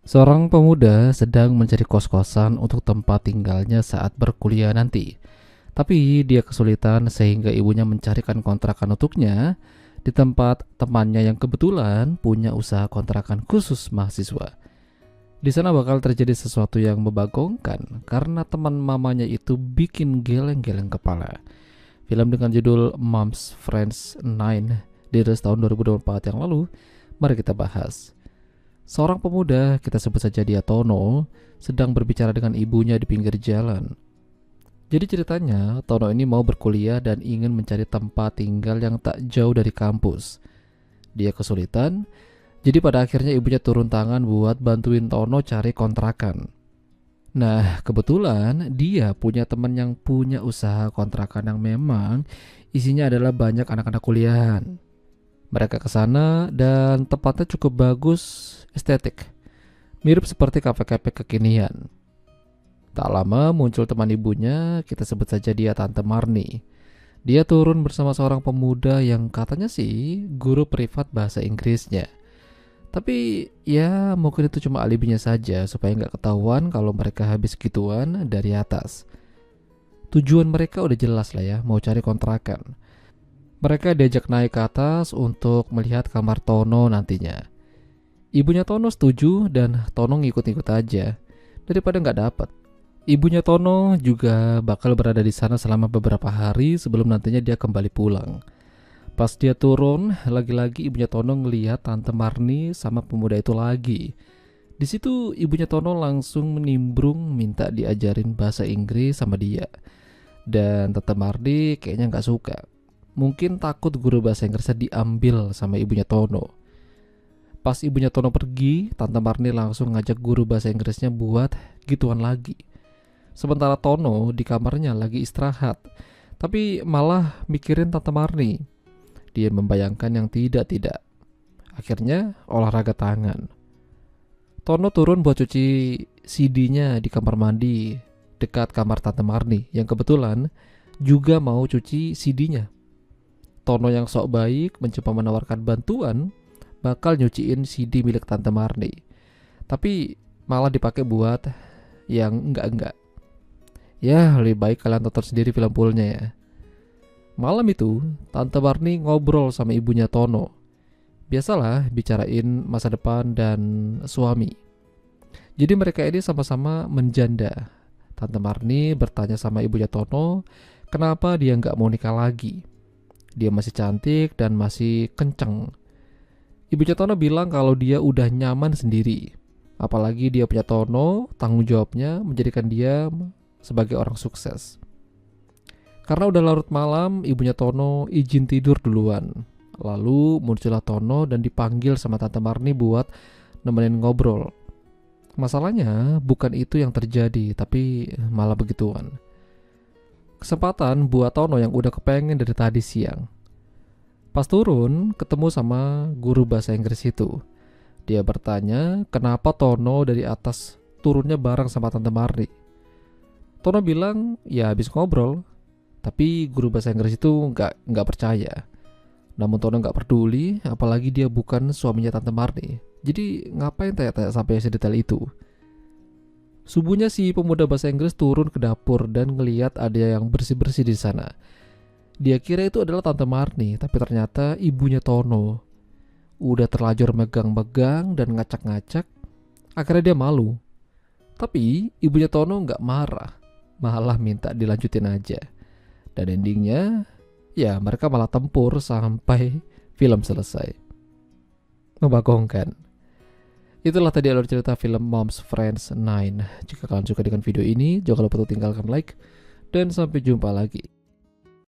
Seorang pemuda sedang mencari kos-kosan untuk tempat tinggalnya saat berkuliah nanti. Tapi dia kesulitan sehingga ibunya mencarikan kontrakan untuknya di tempat temannya yang kebetulan punya usaha kontrakan khusus mahasiswa. Di sana bakal terjadi sesuatu yang membagongkan karena teman mamanya itu bikin geleng-geleng kepala. Film dengan judul Mom's Friends 9 dirilis tahun 2024 yang lalu, mari kita bahas. Seorang pemuda, kita sebut saja dia Tono, sedang berbicara dengan ibunya di pinggir jalan. Jadi ceritanya, Tono ini mau berkuliah dan ingin mencari tempat tinggal yang tak jauh dari kampus. Dia kesulitan, jadi pada akhirnya ibunya turun tangan buat bantuin Tono cari kontrakan. Nah, kebetulan dia punya teman yang punya usaha kontrakan yang memang isinya adalah banyak anak-anak kuliahan. Mereka ke sana dan tempatnya cukup bagus, estetik. Mirip seperti kafe-kafe kekinian. Tak lama muncul teman ibunya, kita sebut saja dia Tante Marni. Dia turun bersama seorang pemuda yang katanya sih guru privat bahasa Inggrisnya. Tapi ya mungkin itu cuma alibinya saja supaya nggak ketahuan kalau mereka habis gituan dari atas. Tujuan mereka udah jelas lah ya, mau cari kontrakan. Mereka diajak naik ke atas untuk melihat kamar Tono nantinya. Ibunya Tono setuju dan Tono ngikut-ngikut aja daripada nggak dapet. Ibunya Tono juga bakal berada di sana selama beberapa hari sebelum nantinya dia kembali pulang. Pas dia turun, lagi-lagi ibunya Tono ngelihat Tante Marni sama pemuda itu lagi. Di situ ibunya Tono langsung menimbrung minta diajarin bahasa Inggris sama dia. Dan Tante Marni kayaknya nggak suka. Mungkin takut guru bahasa Inggrisnya diambil sama ibunya Tono. Pas ibunya Tono pergi, Tante Marni langsung ngajak guru bahasa Inggrisnya buat gituan lagi. Sementara Tono di kamarnya lagi istirahat, tapi malah mikirin Tante Marni. Dia membayangkan yang tidak-tidak. Akhirnya olahraga tangan. Tono turun buat cuci CD-nya di kamar mandi dekat kamar Tante Marni yang kebetulan juga mau cuci CD-nya. Tono yang sok baik mencoba menawarkan bantuan bakal nyuciin CD milik Tante Marni. Tapi malah dipakai buat yang enggak-enggak. Ya lebih baik kalian tonton sendiri film fullnya ya. Malam itu Tante Marni ngobrol sama ibunya Tono. Biasalah bicarain masa depan dan suami. Jadi mereka ini sama-sama menjanda. Tante Marni bertanya sama ibunya Tono kenapa dia nggak mau nikah lagi. Dia masih cantik dan masih kenceng. Ibunya Tono bilang kalau dia udah nyaman sendiri. Apalagi dia punya Tono, tanggung jawabnya menjadikan dia sebagai orang sukses. Karena udah larut malam, ibunya Tono izin tidur duluan. Lalu muncullah Tono dan dipanggil sama Tante Marni buat nemenin ngobrol. Masalahnya bukan itu yang terjadi, tapi malah begituan. Kesempatan buat Tono yang udah kepengen dari tadi siang. Pas turun, ketemu sama guru bahasa Inggris itu. Dia bertanya kenapa Tono dari atas turunnya bareng sama Tante Marni. Tono bilang ya habis ngobrol. Tapi guru bahasa Inggris itu nggak percaya. Namun Tono nggak peduli, apalagi dia bukan suaminya Tante Marni. Jadi ngapain tanya-tanya sampai sedetail itu? Subuhnya si pemuda bahasa Inggris turun ke dapur dan ngeliat ada yang bersih-bersih di sana. Dia kira itu adalah Tante Marni, tapi ternyata ibunya Tono. Udah terlanjur megang-megang dan ngacak-ngacak, akhirnya dia malu. Tapi ibunya Tono nggak marah, malah minta dilanjutin aja. Dan endingnya, ya mereka malah tempur sampai film selesai. Membagongkan. Itulah tadi alur cerita film Mom's Friends 9. Jika kalian suka dengan video ini, jangan lupa untuk tinggalkan like. Dan sampai jumpa lagi.